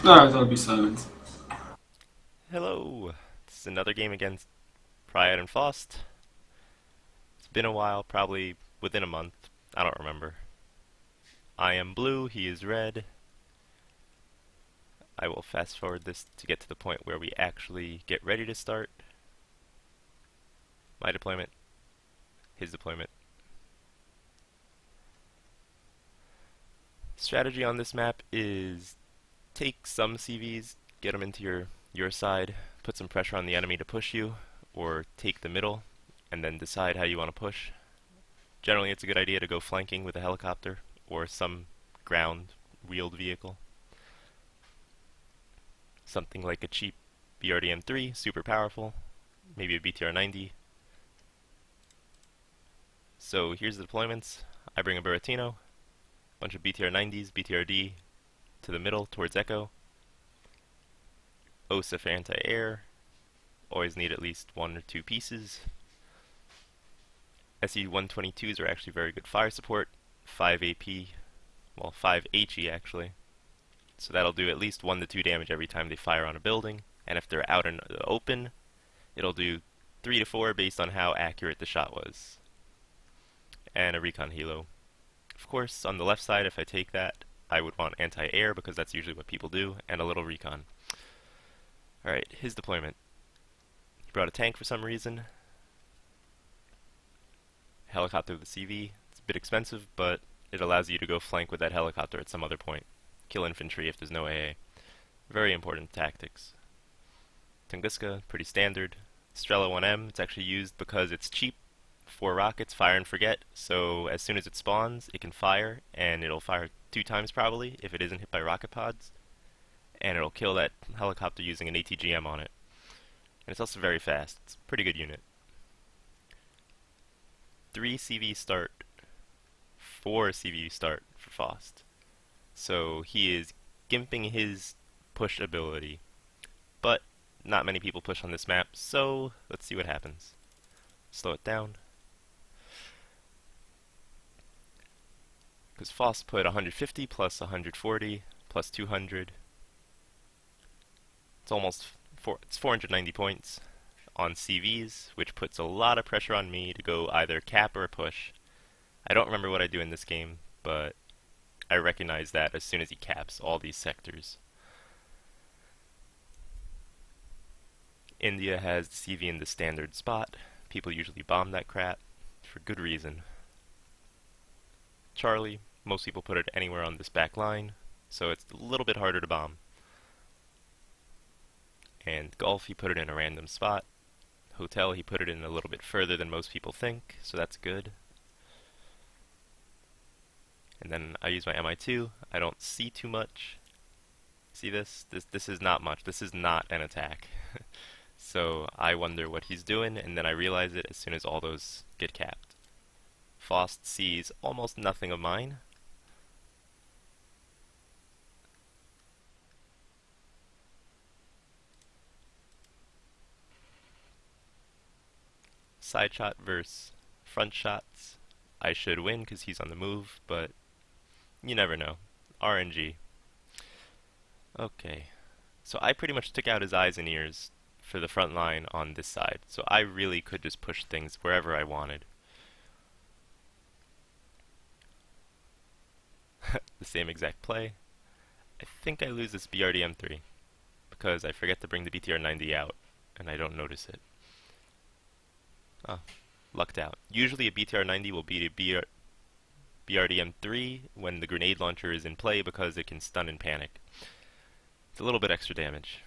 Alright, I'll be silent. Hello! This is another game against Pride and Faust. It's been a while, probably within a month. I don't remember. I am blue, he is red. I will fast forward this to get to the point where we actually get ready to start. My deployment, his deployment. Strategy on this map is take some CVs, get them into your side, put some pressure on the enemy to push you, or take the middle, and then decide how you want to push. Generally, it's a good idea to go flanking with a helicopter or some ground wheeled vehicle. Something like a cheap BRDM-3, super powerful, maybe a BTR-90. So here's the deployments. I bring a Buratino, bunch of BTR-90s, BTR-D to the middle towards Echo. OSA for anti-air, always need at least one or two pieces. SE-122s are actually very good fire support, 5 AP, well 5 HE actually. So that'll do at least 1 to 2 damage every time they fire on a building, and if they're out in the open, it'll do 3 to 4 based on how accurate the shot was. And a recon helo. Of course, on the left side, if I take that, I would want anti-air because that's usually what people do, and a little recon. Alright, his deployment. He brought a tank for some reason. Helicopter with a CV. It's a bit expensive, but it allows you to go flank with that helicopter at some other point. Kill infantry if there's no AA. Very important tactics. Tunguska, pretty standard. Strela 1M, it's actually used because it's cheap. 4 rockets, fire and forget, so as soon as it spawns, it can fire, and it'll fire 2 times probably if it isn't hit by rocket pods, and it'll kill that helicopter using an ATGM on it. And it's also very fast. It's a pretty good unit. 3 CV start, 4 CV start for Faust. So he is gimping his push ability. But not many people push on this map, so let's see what happens. Slow it down. Because Faust put 150 plus 140 plus 200. It's 490 points on CVs, which puts a lot of pressure on me to go either cap or push. I don't remember what I do in this game, but I recognize that as soon as he caps all these sectors. India has the CV in the standard spot. People usually bomb that crap, for good reason. Charlie, most people put it anywhere on this back line, so it's a little bit harder to bomb. And Golf, he put it in a random spot. Hotel, he put it in a little bit further than most people think, so that's good. And then I use my MI2. I don't see too much. See this? This is not much. This is not an attack. So I wonder what he's doing, and then I realize it as soon as all those get capped. Faust sees almost nothing of mine. Side shot versus front shots. I should win because he's on the move, but you never know. RNG. Okay. So I pretty much took out his eyes and ears for the front line on this side. So I really could just push things wherever I wanted. The same exact play. I think I lose this BRDM-3 because I forget to bring the BTR-90 out and I don't notice it. Oh, lucked out. Usually a BTR-90 will beat a BRDM-3 when the grenade launcher is in play because it can stun and panic. It's a little bit extra damage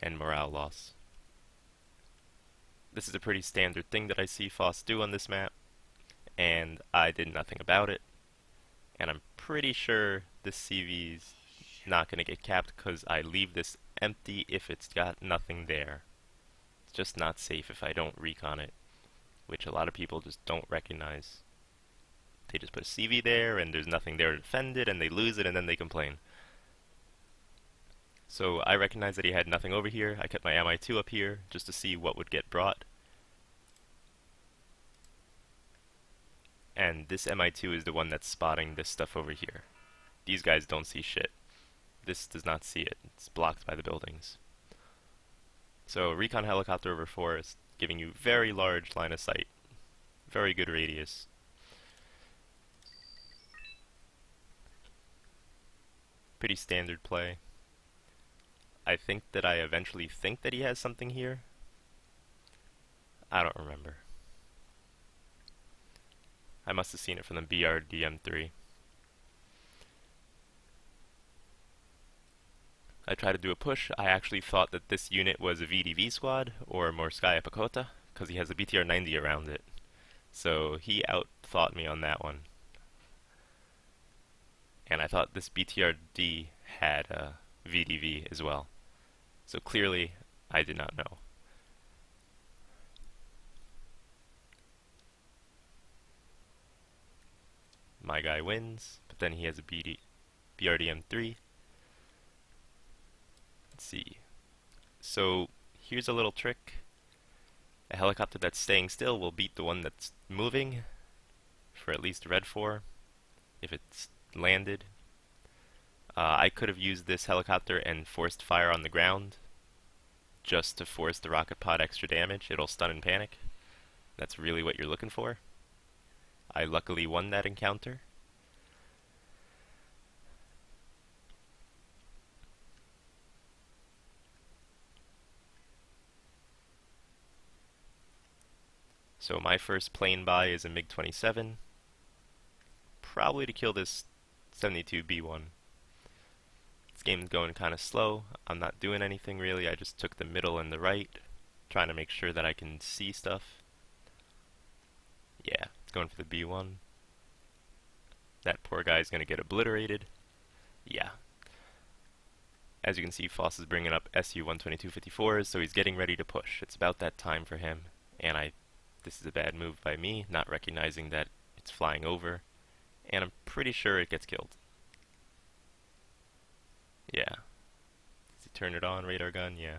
and morale loss. This is a pretty standard thing that I see Faust do on this map, and I did nothing about it. And I'm pretty sure this CV's not going to get capped because I leave this empty if it's got nothing there. It's just not safe if I don't recon it, which a lot of people just don't recognize. They just put a CV there and there's nothing there to defend it and they lose it and then they complain. So I recognized that he had nothing over here. I kept my MI2 up here just to see what would get brought. And this MI2 is the one that's spotting this stuff over here. These guys don't see shit. this does not see it. It's blocked by the buildings. So recon helicopter over forest, giving you very large line of sight. Very good radius. Pretty standard play. I think that I eventually think that he has something here. I don't remember. I must have seen it from the BRDM3. I tried to do a push. I actually thought that this unit was a VDV squad, or Morskaya Pekota, because he has a BTR-90 around it. So he outthought me on that one. And I thought this BTR-D had a VDV as well. So clearly, I did not know. My guy wins, but then he has a BRDM3. Let's see. So here's a little trick. A helicopter that's staying still will beat the one that's moving for at least red 4 if it's landed. I could have used this helicopter and forced fire on the ground just to force the rocket pod extra damage. It'll stun and panic. That's really what you're looking for. I luckily won that encounter. So my first plane buy is a MiG-27, probably to kill this 72B1. This game's going kind of slow. I'm not doing anything really. I just took the middle and the right, trying to make sure that I can see stuff. Yeah, it's going for the B1. That poor guy's going to get obliterated. Yeah. As you can see, Faust is bringing up Su-12254s, so he's getting ready to push. It's about that time for him, and this is a bad move by me, not recognizing that it's flying over, and I'm pretty sure it gets killed. Yeah. Does he turn it on, radar gun? Yeah.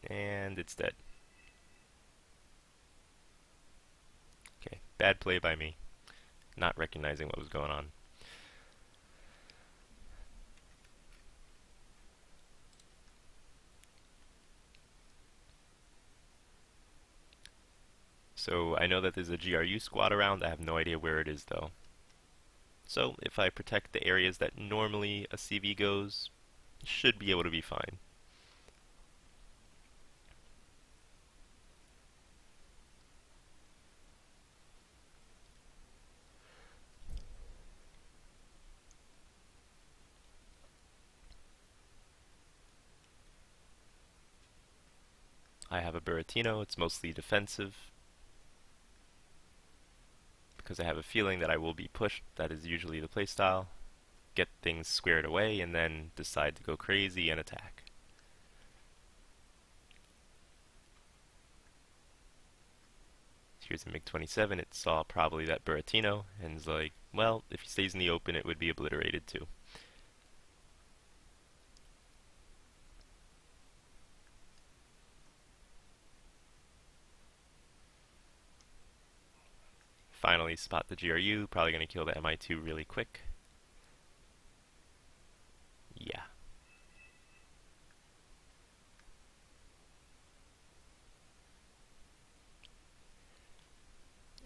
And it's dead. Okay, bad play by me, not recognizing what was going on. So I know that there's a GRU squad around. I have no idea where it is though. So if I protect the areas that normally a CV goes, should be able to be fine. I have a Buratino. It's mostly defensive, because I have a feeling that I will be pushed. That is usually the playstyle. Get things squared away and then decide to go crazy and attack. Here's a MiG-27. It saw probably that Buratino and is like, well, if he stays in the open, it would be obliterated too. Finally spot the GRU, probably going to kill the Mi-2 really quick. Yeah.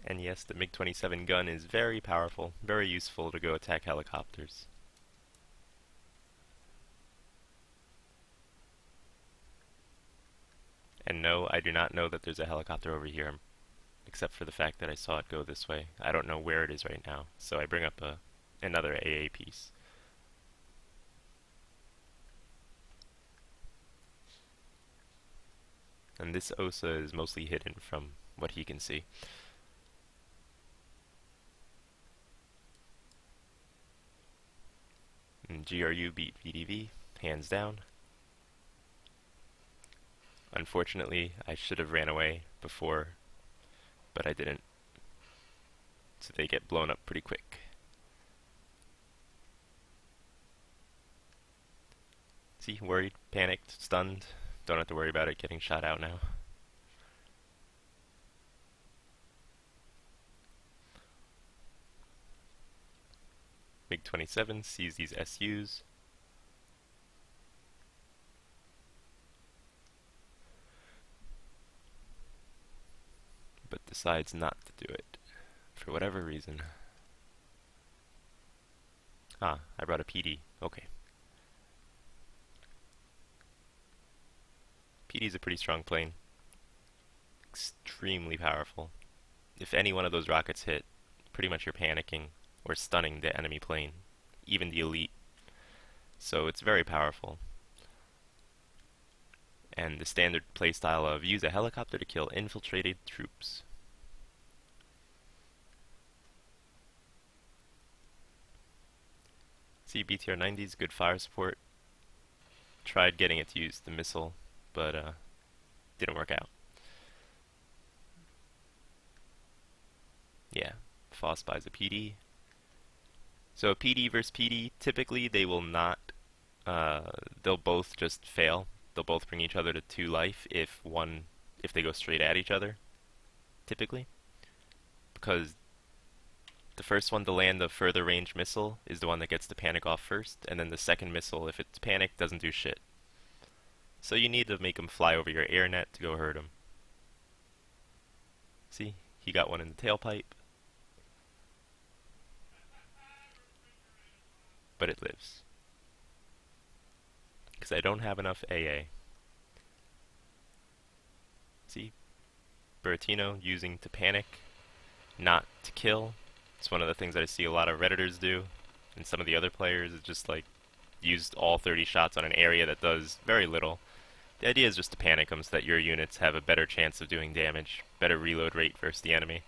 And yes, the MiG-27 gun is very powerful, very useful to go attack helicopters. And no, I do not know that there's a helicopter over here, except for the fact that I saw it go this way. I don't know where it is right now, so I bring up another AA piece. And this OSA is mostly hidden from what he can see. And GRU beat VDV, hands down. Unfortunately, I should have ran away before, but I didn't. So they get blown up pretty quick. See, worried, panicked, stunned. Don't have to worry about it getting shot out now. MiG-27 sees these SUs, but decides not to do it for whatever reason. Ah, I brought a PD. Okay. PD is a pretty strong plane. Extremely powerful. If any one of those rockets hit, pretty much you're panicking or stunning the enemy plane, even the elite. So it's very powerful. And the standard playstyle of use a helicopter to kill infiltrated troops. See, BTR-90's good fire support. Tried getting it to use the missile, but didn't work out. Yeah, Faust buys a PD. So a PD versus PD, typically they will not, they'll both just fail. They'll both bring each other to 2 life if they go straight at each other, typically. Because the first one to land a further range missile is the one that gets to panic off first, and then the second missile, if it's panicked, doesn't do shit. So you need to make him fly over your air net to go hurt him. See, he got one in the tailpipe. But it lives. Because I don't have enough AA. See? Buratino using to panic, not to kill. It's one of the things that I see a lot of Redditors do. And some of the other players is just like, used all 30 shots on an area that does very little. The idea is just to panic them so that your units have a better chance of doing damage, better reload rate versus the enemy.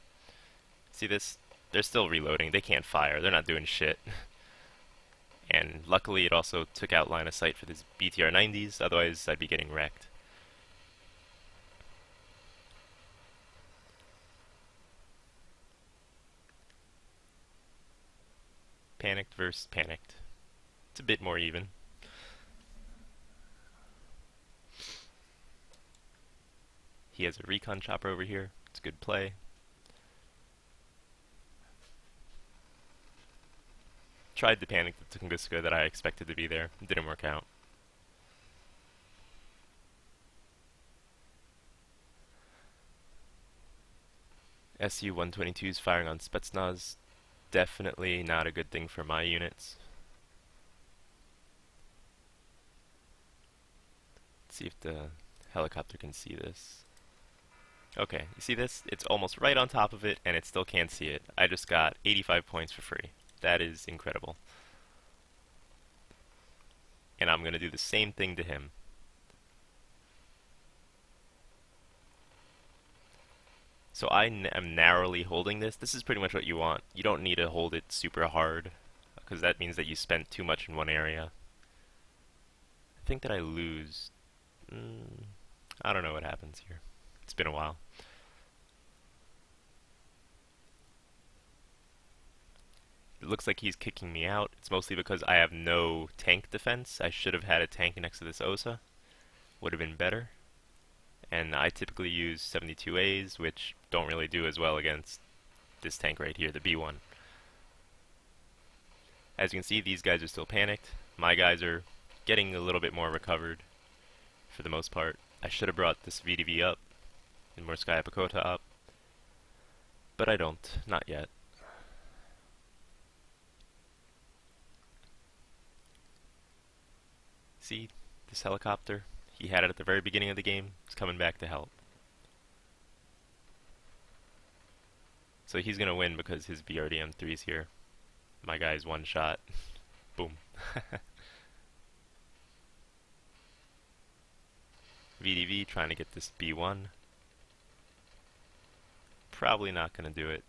See this? They're still reloading. They can't fire. They're not doing shit. And luckily it also took out line of sight for these BTR-90s, otherwise I'd be getting wrecked. Panicked versus panicked. It's a bit more even. He has a recon chopper over here. It's a good play. Tried to panic the Tunguska that I expected to be there. It didn't work out. Su-122s firing on Spetsnaz. Definitely not a good thing for my units. Let's see if the helicopter can see this. Okay, you see this? It's almost right on top of it, and it still can't see it. I just got 85 points for free. That is incredible. And I'm going to do the same thing to him. So I am narrowly holding this. This is pretty much what you want. You don't need to hold it super hard, because that means that you spent too much in one area. I think that I lose. I don't know what happens here. It's been a while. It looks like he's kicking me out. It's mostly because I have no tank defense. I should have had a tank next to this OSA. Would have been better. And I typically use 72As, which don't really do as well against this tank right here, the B1. As you can see, these guys are still panicked. My guys are getting a little bit more recovered for the most part. I should have brought this VDV up and Morskaya Pakota up, but I don't, not yet. See, this helicopter, he had it at the very beginning of the game, it's coming back to help. So he's gonna win because his BRDM-3's here. My guy's one shot. Boom. VDV trying to get this B1. Probably not gonna do it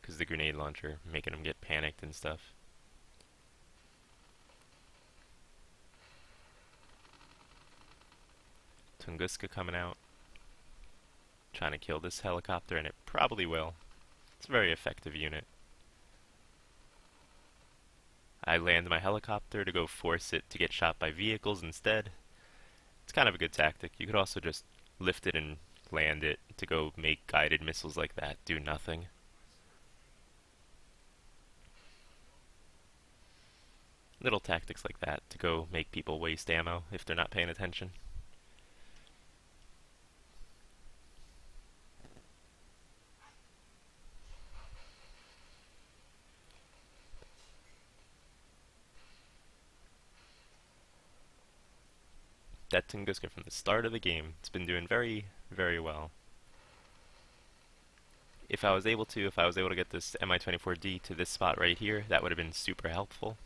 because the grenade launcher making him get panicked and stuff. Tunguska coming out, trying to kill this helicopter, and it probably will. It's a very effective unit. I land my helicopter to go force it to get shot by vehicles instead. It's kind of a good tactic. You could also just lift it and land it to go make guided missiles like that do nothing. Little tactics like that to go make people waste ammo if they're not paying attention. That Tunguska from the start of the game, it's been doing very, very well. If I was able to get this Mi-24D to this spot right here, that would have been super helpful.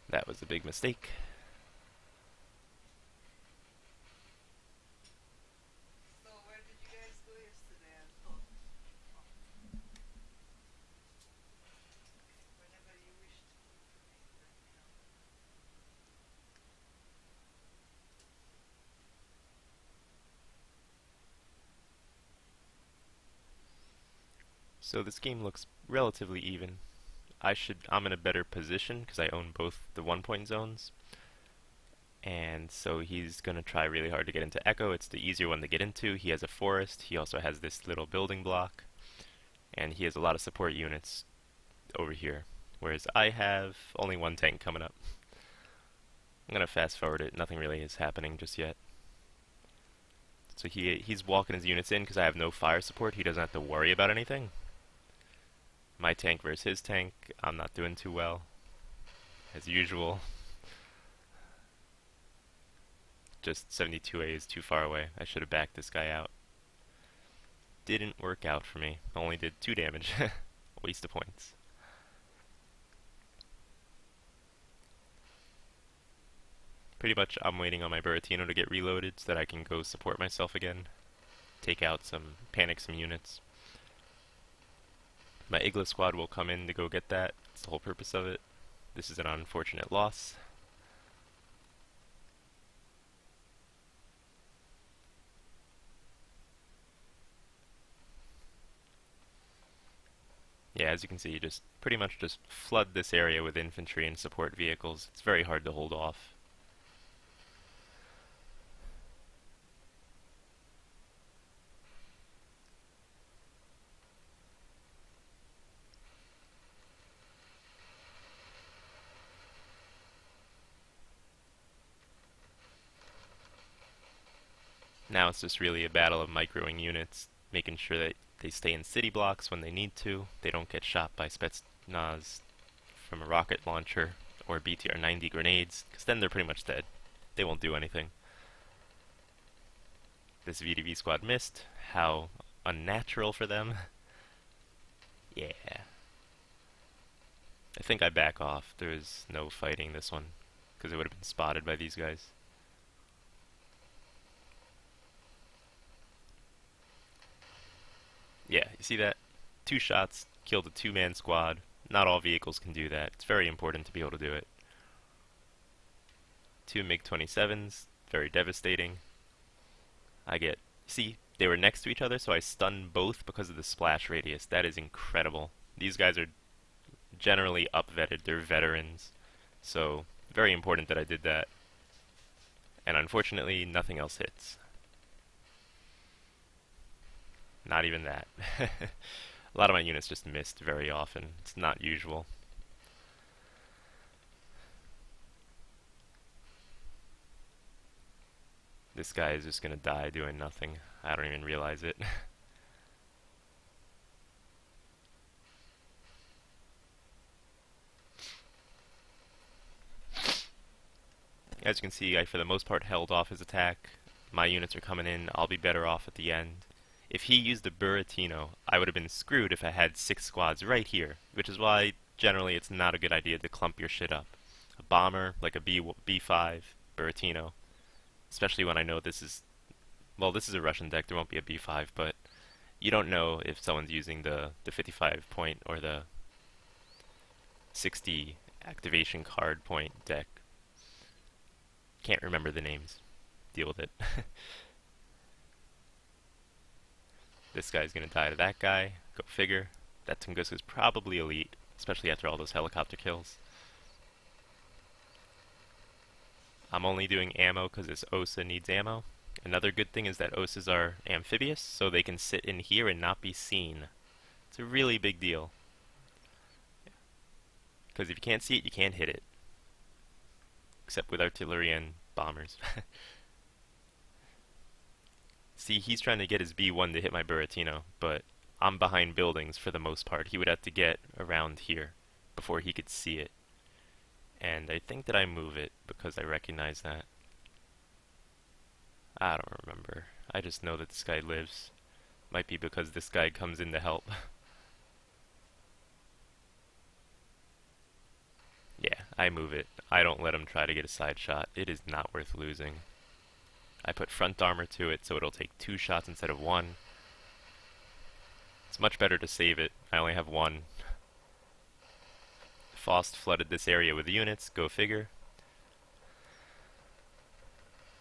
That was a big mistake. So this game looks relatively even. I'm in a better position because I own both the 1-point zones. And so he's going to try really hard to get into Echo. It's the easier one to get into. He has a forest. He also has this little building block. And he has a lot of support units over here. Whereas I have only one tank coming up. I'm going to fast forward it. Nothing really is happening just yet. So he's walking his units in because I have no fire support. He doesn't have to worry about anything. My tank versus his tank. I'm not doing too well. As usual. Just 72A is too far away. I should have backed this guy out. Didn't work out for me. Only did 2 damage. Waste of points. Pretty much I'm waiting on my Buratino to get reloaded so that I can go support myself again. Take out panic some units. My Igla squad will come in to go get that. That's the whole purpose of it. This is an unfortunate loss. Yeah, as you can see, you just pretty much just flood this area with infantry and support vehicles. It's very hard to hold off. Now it's just really a battle of microing units, making sure that they stay in city blocks when they need to. They don't get shot by Spetsnaz from a rocket launcher or BTR-90 grenades, because then they're pretty much dead. They won't do anything. This VDV squad missed. How unnatural for them. Yeah. I think I back off. There's no fighting this one, because it would have been spotted by these guys. Yeah, you see that? 2 shots, killed a 2-man squad. Not all vehicles can do that. It's very important to be able to do it. 2 MiG-27s, very devastating. See, they were next to each other, so I stunned both because of the splash radius. That is incredible. These guys are generally up-vetted. They're veterans. So, very important that I did that. And unfortunately, nothing else hits. Not even that. A lot of my units just missed very often. It's not usual. This guy is just gonna die doing nothing. I don't even realize it. As you can see, I for the most part held off his attack. My units are coming in. I'll be better off at the end. If he used a Buratino, I would have been screwed if I had 6 squads right here, which is why generally it's not a good idea to clump your shit up. A bomber, like a B5, Buratino, especially when I know this is, well, this is a Russian deck, there won't be a B5, but you don't know if someone's using the 55 point or the 60 activation card point deck. Can't remember the names. Deal with it. This guy's gonna die to that guy. Go figure. That Tunguska's probably elite, especially after all those helicopter kills. I'm only doing ammo because this Osa needs ammo. Another good thing is that Osas are amphibious, so they can sit in here and not be seen. It's a really big deal. Because if you can't see it, you can't hit it. Except with artillery and bombers. See, he's trying to get his B1 to hit my Buratino, but I'm behind buildings for the most part. He would have to get around here. before he could see it. And I think that I move it because I recognize that. I don't remember. I just know that this guy lives. Might be because this guy comes in to help. Yeah, I move it. I don't let him try to get a side shot. It is not worth losing. I put front armor to it so it'll take 2 shots instead of 1. It's much better to save it. I only have 1. Faust flooded this area with units, go figure.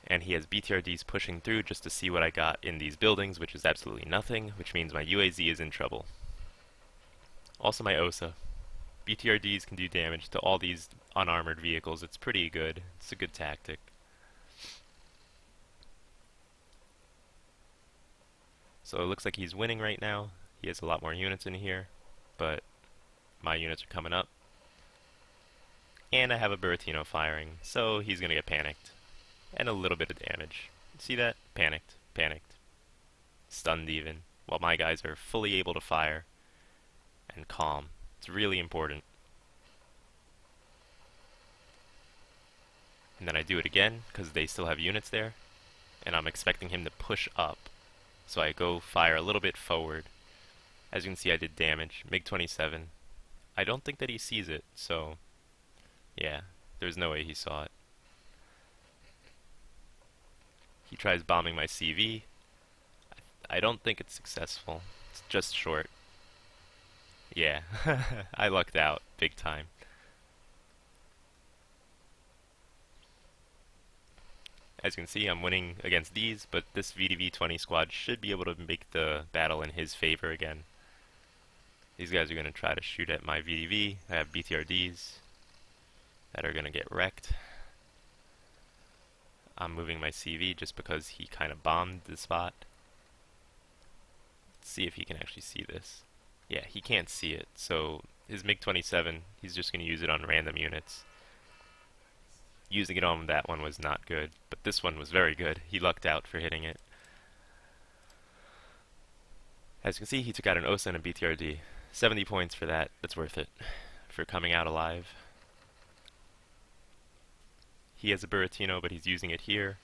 And he has BTRDs pushing through just to see what I got in these buildings, which is absolutely nothing, which means my UAZ is in trouble. Also my OSA. BTRDs can do damage to all these unarmored vehicles. It's pretty good. It's a good tactic. So it looks like he's winning right now. He has a lot more units in here, but my units are coming up. And I have a Buratino firing, so he's going to get panicked. And a little bit of damage. See that? Panicked. Panicked. Stunned even. While my guys are fully able to fire. And calm. It's really important. And then I do it again, because they still have units there. And I'm expecting him to push up. So I go fire a little bit forward. As you can see, I did damage. MiG-27. I don't think that he sees it, so... yeah, there's no way he saw it. He tries bombing my CV. I don't think it's successful. It's just short. Yeah, I lucked out big time. As you can see, I'm winning against these, but this VDV-20 squad should be able to make the battle in his favor again. These guys are going to try to shoot at my VDV. I have BTRDs that are going to get wrecked. I'm moving my CV just because he kind of bombed the spot. Let's see if he can actually see this. Yeah, he can't see it, so his MiG-27, he's just going to use it on random units. Using it on that one was not good, but this one was very good. He lucked out for hitting it. As you can see, he took out an OSA and a BTRD. 70 points for that. That's worth it. For coming out alive. He has a Buratino, but he's using it here.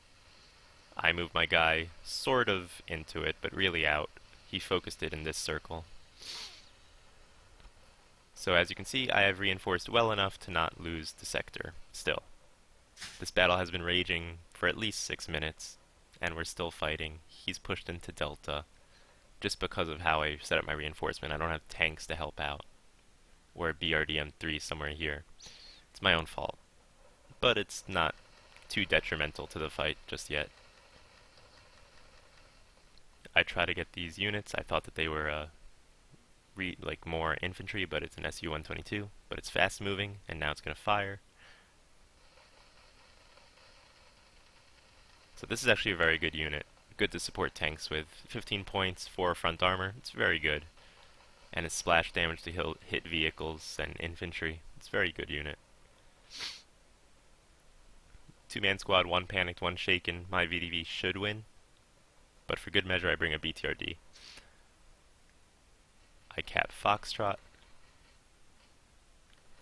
I moved my guy sort of into it, but really out. He focused it in this circle. So as you can see, I have reinforced well enough to not lose the sector, still. This battle has been raging for at least 6 minutes, and we're still fighting. He's pushed into Delta, just because of how I set up my reinforcement. I don't have tanks to help out, or a BRDM-3 somewhere here. It's my own fault, but it's not too detrimental to the fight just yet. I try to get these units. I thought that they were like more infantry, but it's an SU-122, but it's fast moving, and now it's going to fire. So this is actually a very good unit. Good to support tanks with. 15 points, 4 front armor. It's very good. And it's splash damage to hit vehicles and infantry. It's a very good unit. 2-man squad, 1 panicked, 1 shaken. My VDV should win. But for good measure, I bring a BTRD. I cap Foxtrot.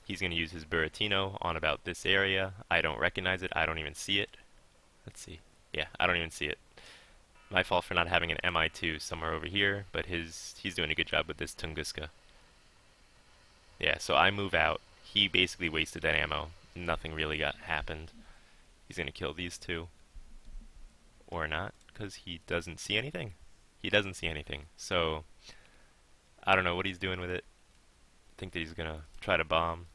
He's going to use his Buratino on about this area. I don't recognize it. I don't even see it. Let's see. Yeah, I don't even see it. My fault for not having an MI2 somewhere over here, but he's doing a good job with this Tunguska. Yeah, so I move out. He basically wasted that ammo. Nothing really happened. He's going to kill these 2. Or not, because he doesn't see anything. He doesn't see anything. So, I don't know what he's doing with it. I think that he's going to try to bomb.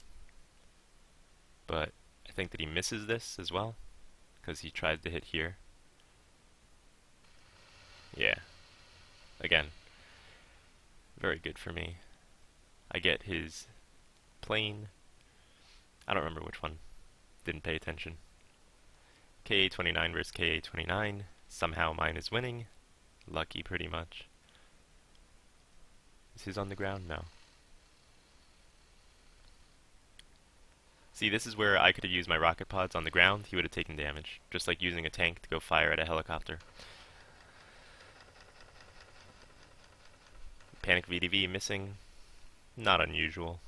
But I think that he misses this as well, because he tried to hit here. Yeah. Again, very good for me. I get his plane. I don't remember which one. Didn't pay attention. KA-29 versus KA-29. Somehow mine is winning. Lucky, pretty much. Is his on the ground? No. See, this is where I could have used my rocket pods on the ground. He would have taken damage. Just like using a tank to go fire at a helicopter. Panic VDV missing. Not unusual.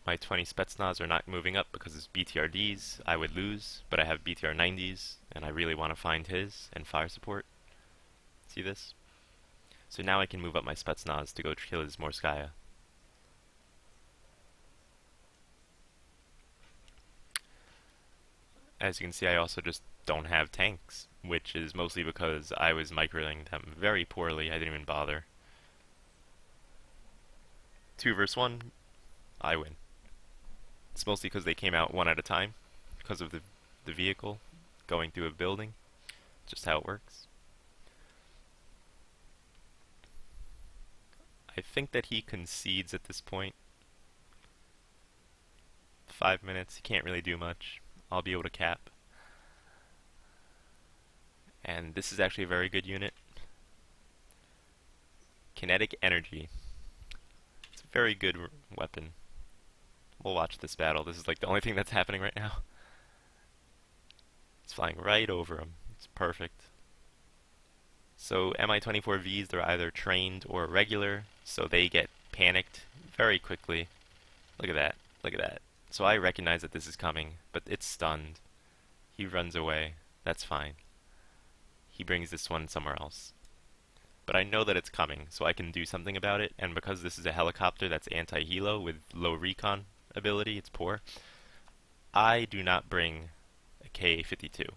My 20 Spetsnaz are not moving up because his BTRDs I would lose, but I have BTR 90s, and I really want to find his and fire support. See this? So now I can move up my Spetsnaz to go kill his Morskaya. As you can see, I also just don't have tanks, which is mostly because I was microing them very poorly. I didn't even bother. 2 versus 1, I win. It's mostly because they came out one at a time, because of the vehicle going through a building. Just how it works. I think that he concedes at this point. 5 minutes, he can't really do much. I'll be able to cap. And this is actually a very good unit. Kinetic energy. It's a very good weapon. We'll watch this battle. This is like the only thing that's happening right now. It's flying right over him. It's perfect. So Mi-24Vs, they're either trained or regular, so they get panicked very quickly. Look at that. Look at that. So I recognize that this is coming, but it's stunned. He runs away. That's fine. He brings this one somewhere else. But I know that it's coming, so I can do something about it, and because this is a helicopter that's anti-helo with low recon ability, it's poor, I do not bring a Ka-52.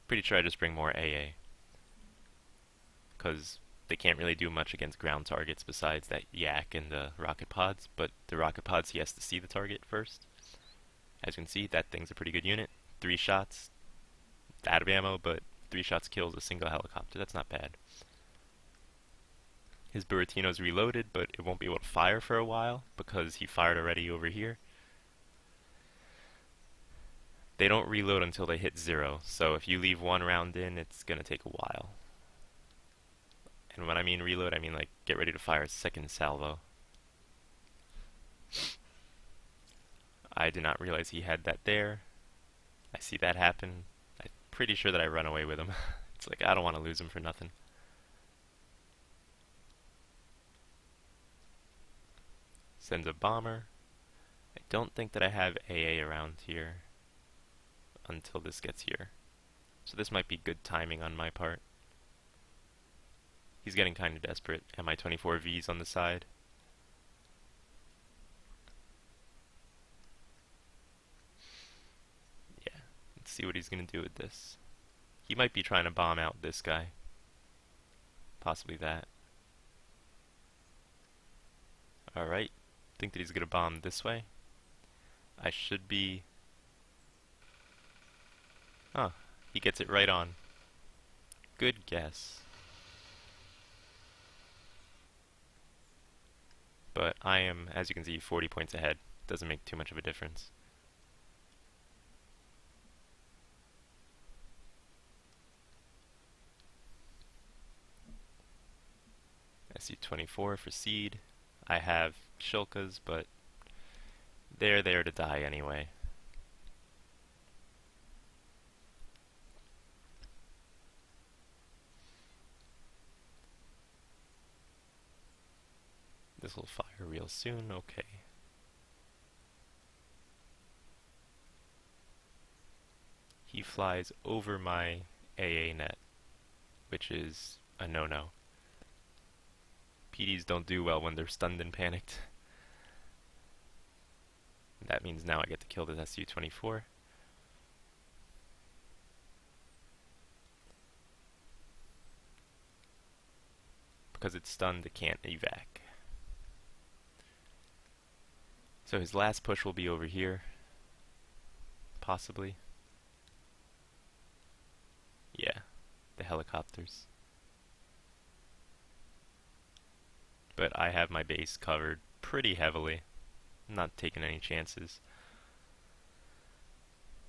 Pretty sure I just bring more AA. Because they can't really do much against ground targets besides that yak and the rocket pods, but the rocket pods he has to see the target first. As you can see, that thing's a pretty good unit. 3 shots, out of ammo, but 3 shots kills a single helicopter. That's not bad. His Buratino's reloaded, but it won't be able to fire for a while because he fired already over here. They don't reload until they hit 0, so if you leave 1 round in, it's gonna take a while. And when I mean reload, I mean like get ready to fire a second salvo. I did not realize he had that there. I see that happen. I'm pretty sure that I run away with him. It's like I don't want to lose him for nothing. Sends a bomber. I don't think that I have AA around here until this gets here. So this might be good timing on my part. He's getting kind of desperate. Mi-24Vs on the side. Yeah, let's see what he's going to do with this. He might be trying to bomb out this guy. Possibly that. Alright, think that he's going to bomb this way. I should be... Oh, he gets it right on. Good guess. But I am, as you can see, 40 points ahead. Doesn't make too much of a difference. SU-24 for seed. I have Shulkas, but they're there to die anyway. This will fire real soon, okay. He flies over my AA net, which is a no-no. PDs don't do well when they're stunned and panicked. That means now I get to kill this SU-24. Because it's stunned, it can't evac. So his last push will be over here. Possibly. Yeah, the helicopters. But I have my base covered pretty heavily. I'm not taking any chances.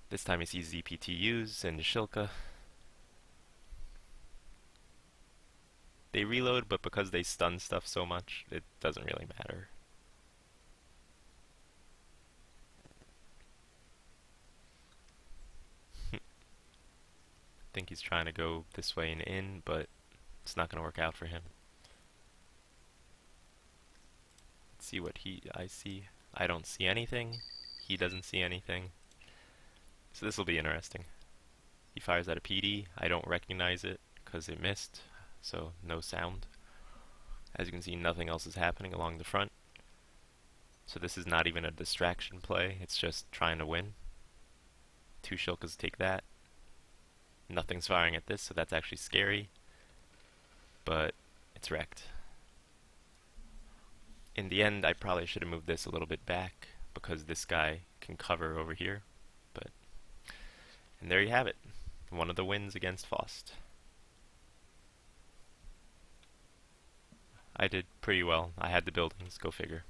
This time he sees ZPTUs and Shilka. They reload, but because they stun stuff so much, it doesn't really matter. I think he's trying to go this way and in, but it's not going to work out for him. Let's see what I see. I don't see anything. He doesn't see anything. So this will be interesting. He fires at a PD. I don't recognize it because it missed, so no sound. As you can see, nothing else is happening along the front. So this is not even a distraction play. It's just trying to win. Two Shilkas take that. Nothing's firing at this, so that's actually scary. But it's wrecked. In the end, I probably should have moved this a little bit back because this guy can cover over here. And there you have it. One of the wins against Faust. I did pretty well. I had the buildings, go figure.